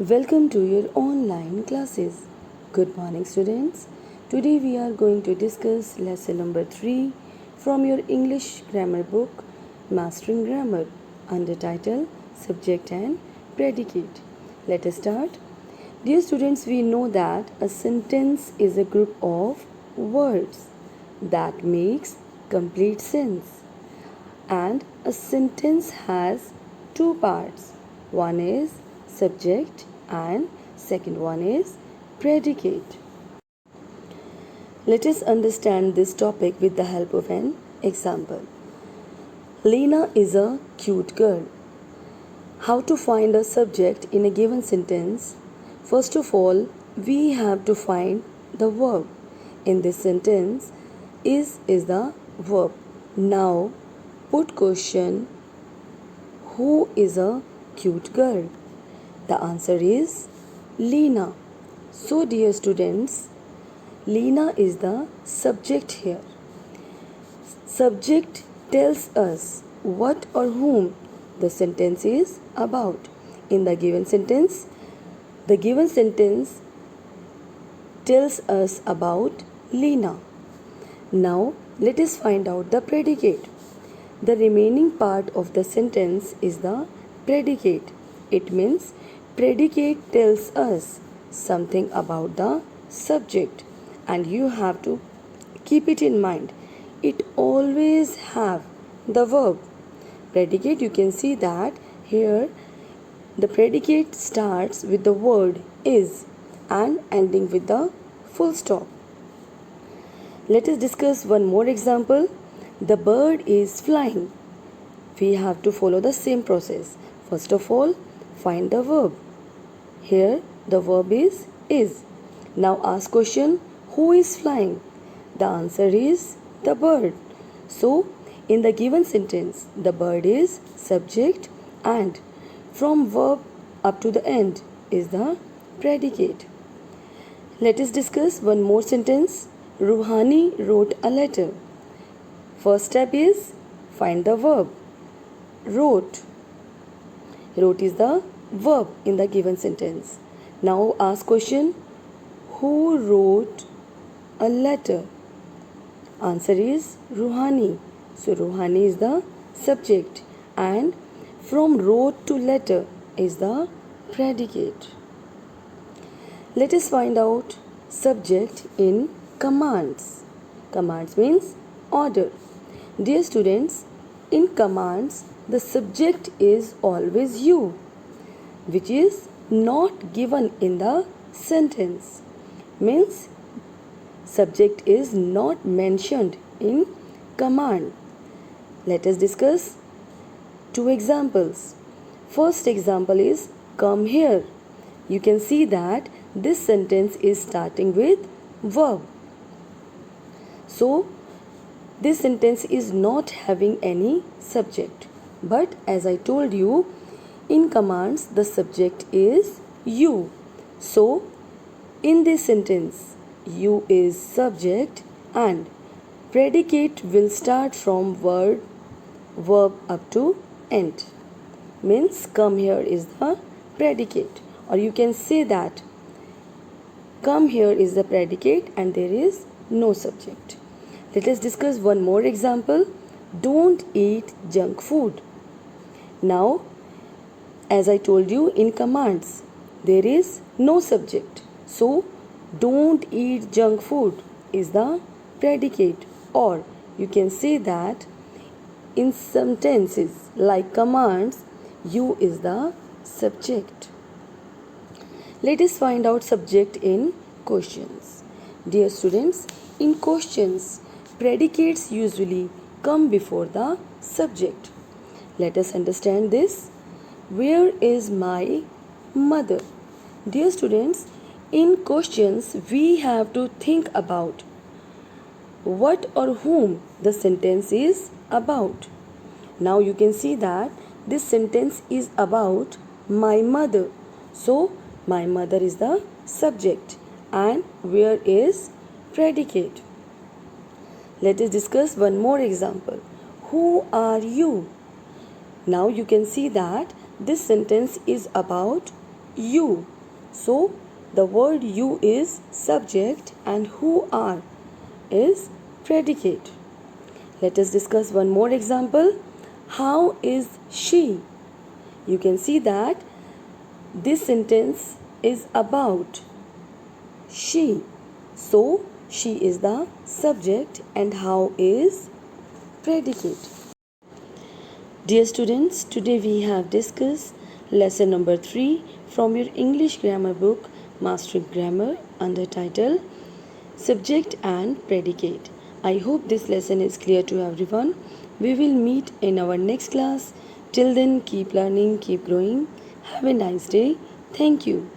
Welcome to your online classes. Good morning, students. Today we are going to discuss lesson number 3 from your English grammar book, Mastering Grammar, under title Subject and Predicate. Let us start. Dear students, we know that a sentence is a group of words that makes complete sense. And a sentence has two parts. One is subject and second one is predicate. Let us understand this topic with the help of an example. Lena is a cute girl. How to find a subject in a given sentence? First of all, we have to find the verb. In this sentence, is the verb. Now, put question, who is a cute girl? The answer is Lena. So dear students, Lena is the subject here. Subject tells us what or whom the sentence is about. In the given sentence tells us about Lena. Now let us find out the predicate. The remaining part of the sentence is the predicate. It means predicate tells us something about the subject, and you have to keep it in mind. It always have the verb. Predicate, you can see that here the predicate starts with the word is and ending with the full stop. Let us discuss one more example. The bird is flying. We have to follow the same process. First of all, find the verb. Here the verb is. Now ask question, who is flying? The answer is the bird. So in the given sentence, the bird is subject and from verb up to the end is the predicate. Let us discuss one more sentence. Ruhani wrote a letter. First step is find the verb. Wrote. Wrote is the verb in the given sentence. Now ask question, who wrote a letter? Answer is Ruhani. So Ruhani is the subject and from wrote to letter is the predicate. Let us find out subject in commands. Commands means order. Dear students, in commands the subject is always you, which is not given in the sentence. Means subject is not mentioned in command. Let us discuss two examples. First example is come here. You can see that this sentence is starting with verb. So this sentence is not having any subject. But as I told you, in commands the subject is you. So in this sentence, you is subject and predicate will start from verb up to end. Means come here is the predicate, or you can say that come here is the predicate and there is no subject. Let us discuss one more example. Don't eat junk food. Now, as I told you, in commands there is no subject. So, don't eat junk food is the predicate, or you can say that in sentences like commands, you is the subject. Let us find out subject in questions. Dear students, in questions, predicates usually come before the subject. Let us understand this. Where is my mother? Dear students, in questions we have to think about what or whom the sentence is about. Now you can see that this sentence is about my mother. So my mother is the subject and where is predicate. Let us discuss one more example. Who are you? Now you can see that this sentence is about you. So the word you is subject and who are is predicate. Let us discuss one more example. How is she? You can see that this sentence is about she. So she is the subject and how is predicate. Dear students, today we have discussed lesson number 3 from your English grammar book Mastering Grammar under title Subject and Predicate. I hope this lesson is clear to everyone. We will meet in our next class. Till then, keep learning, keep growing. Have a nice day. Thank you.